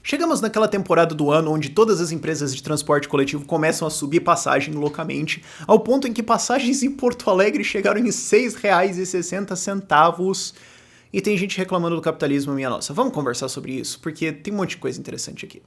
Chegamos naquela temporada do ano onde todas as empresas de transporte coletivo começam a subir passagem loucamente, ao ponto em que passagens em Porto Alegre chegaram em R$ 6,60. E tem gente reclamando do capitalismo, minha nossa. Vamos conversar sobre isso, porque tem um monte de coisa interessante aqui.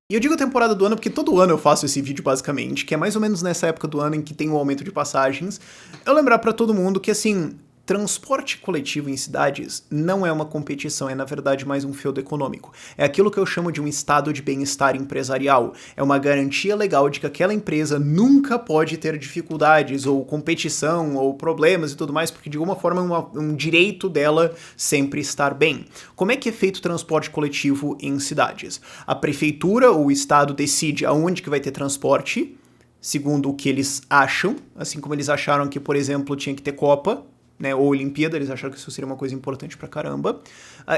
E eu digo temporada do ano porque todo ano eu faço esse vídeo basicamente, que é mais ou menos nessa época do ano em que tem o aumento de passagens. Eu lembrar pra todo mundo que assim, transporte coletivo em cidades não é uma competição, é na verdade mais um feudo econômico. É aquilo que eu chamo de um estado de bem-estar empresarial. É uma garantia legal de que aquela empresa nunca pode ter dificuldades, ou competição, ou problemas e tudo mais, porque de alguma forma é um direito dela sempre estar bem. Como é que é feito o transporte coletivo em cidades? A prefeitura ou o estado decide aonde que vai ter transporte, segundo o que eles acham, assim como eles acharam que, por exemplo, tinha que ter Copa, né, ou Olimpíada, eles acharam que isso seria uma coisa importante pra caramba.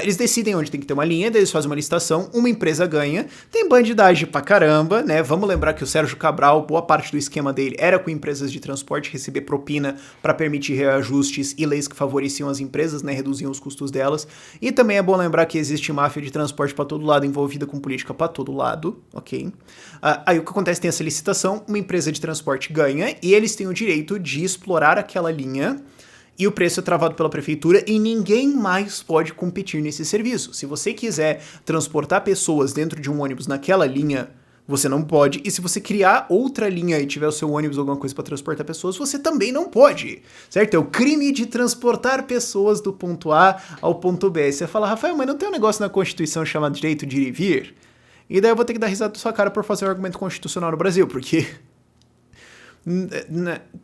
Eles decidem onde tem que ter uma linha, daí eles fazem uma licitação, uma empresa ganha, tem bandidagem pra caramba, né? Vamos lembrar que o Sérgio Cabral, boa parte do esquema dele era com empresas de transporte receber propina pra permitir reajustes e leis que favoreciam as empresas, né, reduziam os custos delas. E também é bom lembrar que existe máfia de transporte pra todo lado, envolvida com política pra todo lado, ok? Aí o que acontece, tem essa licitação, uma empresa de transporte ganha e eles têm o direito de explorar aquela linha. E o preço é travado pela prefeitura e ninguém mais pode competir nesse serviço. Se você quiser transportar pessoas dentro de um ônibus naquela linha, você não pode. E se você criar outra linha e tiver o seu ônibus ou alguma coisa para transportar pessoas, você também não pode. Certo? É o crime de transportar pessoas do ponto A ao ponto B. Você fala, Rafael, mas não tem um negócio na Constituição chamado direito de ir e vir? E daí eu vou ter que dar risada da sua cara por fazer um argumento constitucional no Brasil, porque...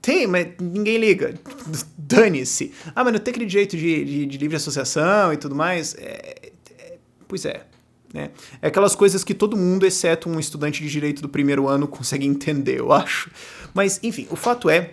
Tem, mas ninguém liga. Dane-se. Mas não tem aquele direito de livre associação e tudo mais? Pois é. Né? É aquelas coisas que todo mundo, exceto um estudante de direito do primeiro ano, consegue entender, eu acho. Mas, enfim, o fato é...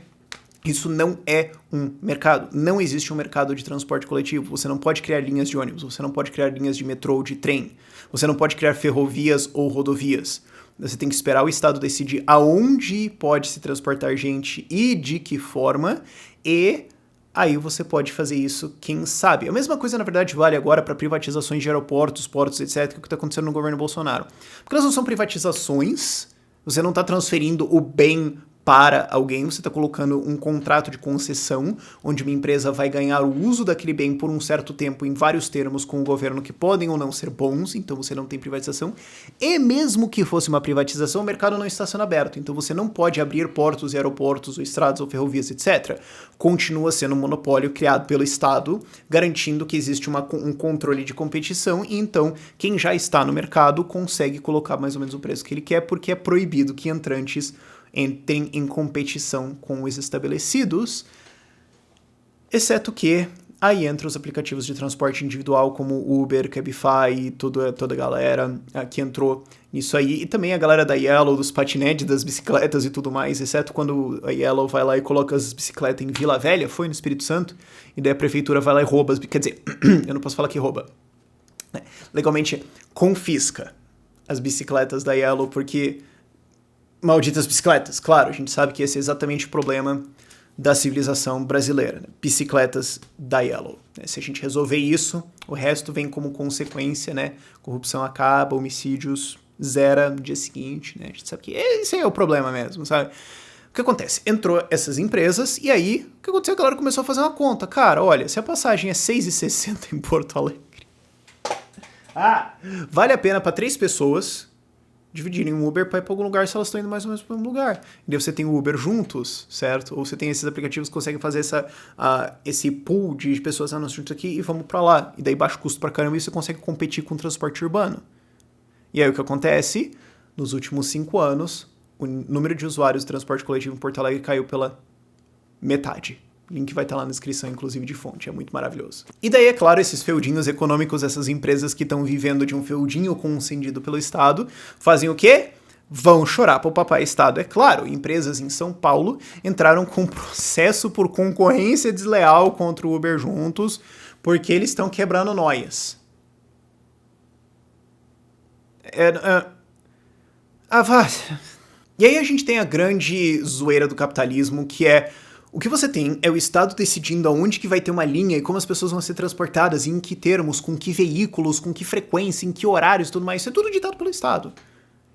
Isso não é um mercado. Não existe um mercado de transporte coletivo. Você não pode criar linhas de ônibus, você não pode criar linhas de metrô ou de trem. Você não pode criar ferrovias ou rodovias. Você tem que esperar o Estado decidir aonde pode se transportar gente e de que forma, e aí você pode fazer isso, quem sabe. A mesma coisa, na verdade, vale agora para privatizações de aeroportos, portos, etc., que é o que está acontecendo no governo Bolsonaro. Porque elas não são privatizações, você não está transferindo o bem para alguém, você está colocando um contrato de concessão, onde uma empresa vai ganhar o uso daquele bem por um certo tempo em vários termos com o governo que podem ou não ser bons, então você não tem privatização. E mesmo que fosse uma privatização, o mercado não está sendo aberto, então você não pode abrir portos e aeroportos, ou estradas ou ferrovias, etc. Continua sendo um monopólio criado pelo Estado, garantindo que existe um controle de competição, e então quem já está no mercado consegue colocar mais ou menos o preço que ele quer, porque é proibido que entrantes entrem em competição com os estabelecidos, exceto que aí entram os aplicativos de transporte individual como Uber, Cabify e toda a galera que entrou nisso aí, e também a galera da Yellow, dos patinetes, das bicicletas e tudo mais, exceto quando a Yellow vai lá e coloca as bicicletas em Vila Velha, foi no Espírito Santo, e daí a prefeitura vai lá e rouba, quer dizer, eu não posso falar que rouba, né? Legalmente confisca as bicicletas da Yellow, porque malditas bicicletas, claro, a gente sabe que esse é exatamente o problema da civilização brasileira, né? Bicicletas da Yellow. Se a gente resolver isso, o resto vem como consequência, né? Corrupção acaba, homicídios zera no dia seguinte, né? A gente sabe que esse é o problema mesmo, sabe? O que acontece? Entrou essas empresas e aí, o que aconteceu? A galera começou a fazer uma conta. Cara, olha, se a passagem é R$ 6,60 em Porto Alegre, vale a pena para 3 pessoas dividirem um Uber para ir para algum lugar se elas estão indo mais ou menos para um lugar. E daí você tem o Uber juntos, certo? Ou você tem esses aplicativos que conseguem fazer esse pool de pessoas, nós juntos aqui e vamos para lá. E daí baixa o custo para caramba e você consegue competir com o transporte urbano. E aí o que acontece? Nos últimos 5 anos, o número de usuários de transporte coletivo em Porto Alegre caiu pela metade. O link vai estar lá na descrição, inclusive, de fonte. É muito maravilhoso. E daí, é claro, esses feudinhos econômicos, essas empresas que estão vivendo de um feudinho concedido pelo Estado, fazem o quê? Vão chorar pro papai Estado. É claro, empresas em São Paulo entraram com processo por concorrência desleal contra o Uber juntos, porque eles estão quebrando noias. E aí a gente tem a grande zoeira do capitalismo, que é o que você tem é o Estado decidindo aonde que vai ter uma linha e como as pessoas vão ser transportadas, em que termos, com que veículos, com que frequência, em que horários e tudo mais. Isso é tudo ditado pelo Estado.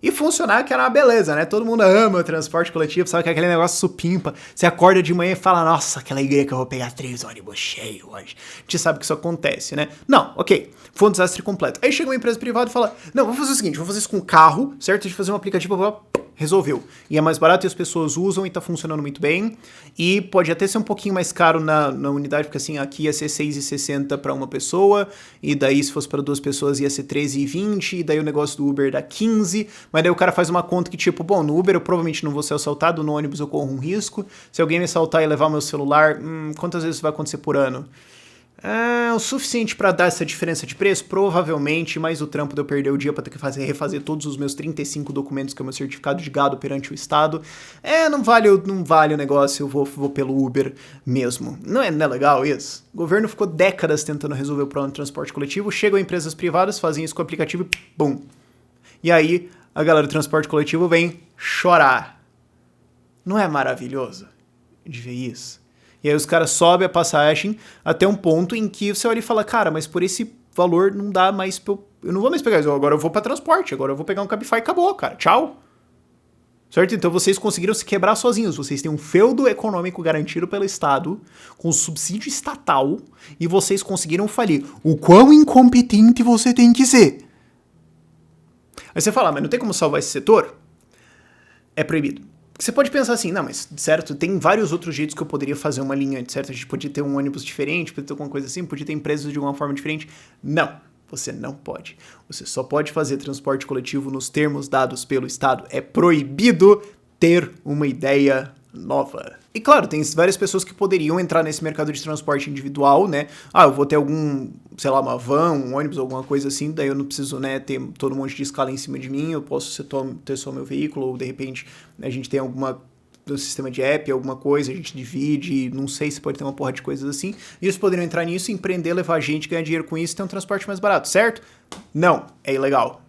E funcionar que era uma beleza, né? Todo mundo ama o transporte coletivo, sabe que é aquele negócio supimpa. Você acorda de manhã e fala, nossa, aquela igreja que eu vou pegar 3 ônibus cheios hoje. A gente sabe que isso acontece, né? Não, ok, foi um desastre completo. Aí chega uma empresa privada e fala, não, vou fazer o seguinte, vou fazer isso com carro, certo? A gente fazer um aplicativo pra... Resolveu. E é mais barato e as pessoas usam e tá funcionando muito bem. E pode até ser um pouquinho mais caro na unidade, porque assim, aqui ia ser R$6,60 para uma pessoa, e daí se fosse para 2 pessoas ia ser R$13,20, e daí o negócio do Uber dá 15, mas daí o cara faz uma conta que tipo, bom, no Uber eu provavelmente não vou ser assaltado, no ônibus eu corro um risco, se alguém me assaltar e levar o meu celular, quantas vezes isso vai acontecer por ano? O suficiente pra dar essa diferença de preço? Provavelmente, mas o trampo de eu perder o dia pra ter que refazer todos os meus 35 documentos, que é o meu certificado de gado perante o Estado. Não vale o negócio, eu vou pelo Uber mesmo. Não é legal isso? O governo ficou décadas tentando resolver o problema do transporte coletivo, chegam empresas privadas, fazem isso com o aplicativo e bum. E aí, a galera do transporte coletivo vem chorar. Não é maravilhoso de ver isso? E aí os caras sobem a passagem até um ponto em que você olha e fala, cara, mas por esse valor não dá mais pra eu não vou mais pegar isso, agora eu vou pra transporte, agora eu vou pegar um Cabify e acabou, cara, tchau. Certo? Então vocês conseguiram se quebrar sozinhos, vocês têm um feudo econômico garantido pelo Estado, com subsídio estatal, e vocês conseguiram falir. O quão incompetente você tem que ser? Aí você fala, mas não tem como salvar esse setor? É proibido. Você pode pensar assim, não, mas certo, tem vários outros jeitos que eu poderia fazer uma linha, certo? A gente podia ter um ônibus diferente, podia ter alguma coisa assim, podia ter empresas de alguma forma diferente. Não, você não pode. Você só pode fazer transporte coletivo nos termos dados pelo Estado. É proibido ter uma ideia nova. E claro, tem várias pessoas que poderiam entrar nesse mercado de transporte individual, né? Eu vou ter algum, sei lá, uma van, um ônibus, alguma coisa assim, daí eu não preciso, né, ter todo um monte de escala em cima de mim, eu posso ter só meu veículo, ou de repente a gente tem algum sistema de app, alguma coisa, a gente divide, não sei se pode ter uma porra de coisas assim, e eles poderiam entrar nisso, empreender, levar gente, ganhar dinheiro com isso e ter um transporte mais barato, certo? Não, é ilegal.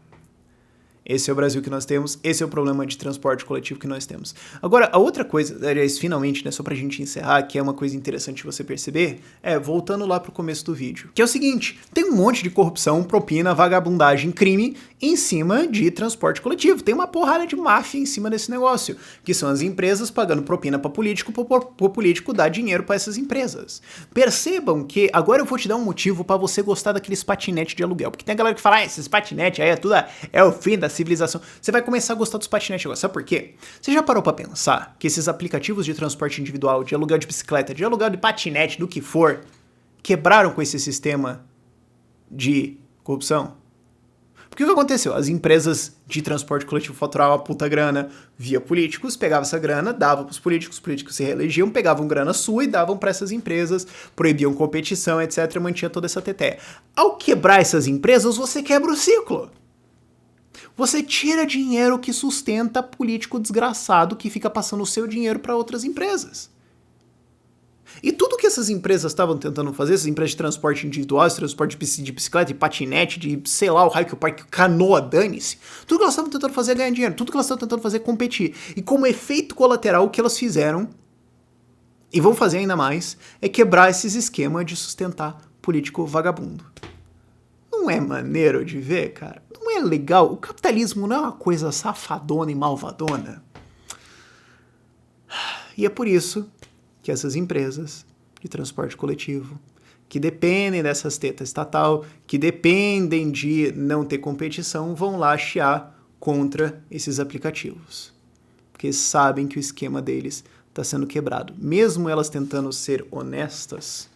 Esse é o Brasil que nós temos, esse é o problema de transporte coletivo que nós temos. Agora, a outra coisa, aliás, finalmente, né, só pra gente encerrar, que é uma coisa interessante você perceber, voltando lá pro começo do vídeo, que é o seguinte, tem um monte de corrupção, propina, vagabundagem, crime em cima de transporte coletivo. Tem uma porrada de máfia em cima desse negócio, que são as empresas pagando propina pra político, pro político dar dinheiro pra essas empresas. Percebam que, agora eu vou te dar um motivo pra você gostar daqueles patinetes de aluguel, porque tem a galera que fala, esses patinetes aí é o fim da civilização. Você vai começar a gostar dos patinetes agora. Sabe por quê? Você já parou pra pensar que esses aplicativos de transporte individual, de aluguel de bicicleta, de aluguel de patinete, do que for, quebraram com esse sistema de corrupção? Porque o que aconteceu? As empresas de transporte coletivo faturavam uma puta grana via políticos, pegavam essa grana, davam pros políticos, os políticos se reelegiam, pegavam grana sua e davam para essas empresas, proibiam competição, etc, mantinha toda essa teteia. Ao quebrar essas empresas, você quebra o ciclo. Você tira dinheiro que sustenta político desgraçado que fica passando o seu dinheiro para outras empresas. E tudo que essas empresas estavam tentando fazer, essas empresas de transporte individual, de transporte de bicicleta, de patinete, de sei lá, o raio que o parque, canoa, dane-se, tudo que elas estavam tentando fazer é ganhar dinheiro, tudo que elas estavam tentando fazer é competir. E como efeito colateral, o que elas fizeram, e vão fazer ainda mais, é quebrar esses esquemas de sustentar político vagabundo. Não é maneiro de ver, cara? Não é legal? O capitalismo não é uma coisa safadona e malvadona? E é por isso que essas empresas de transporte coletivo, que dependem dessas tetas estatal, que dependem de não ter competição, vão lá chiar contra esses aplicativos. Porque sabem que o esquema deles está sendo quebrado. Mesmo elas tentando ser honestas,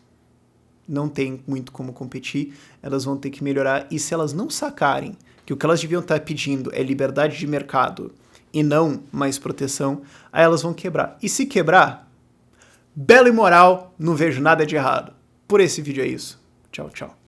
não tem muito como competir, elas vão ter que melhorar, e se elas não sacarem que o que elas deviam estar pedindo é liberdade de mercado e não mais proteção, aí elas vão quebrar. E se quebrar, belo e moral, não vejo nada de errado. Por esse vídeo é isso. Tchau, tchau.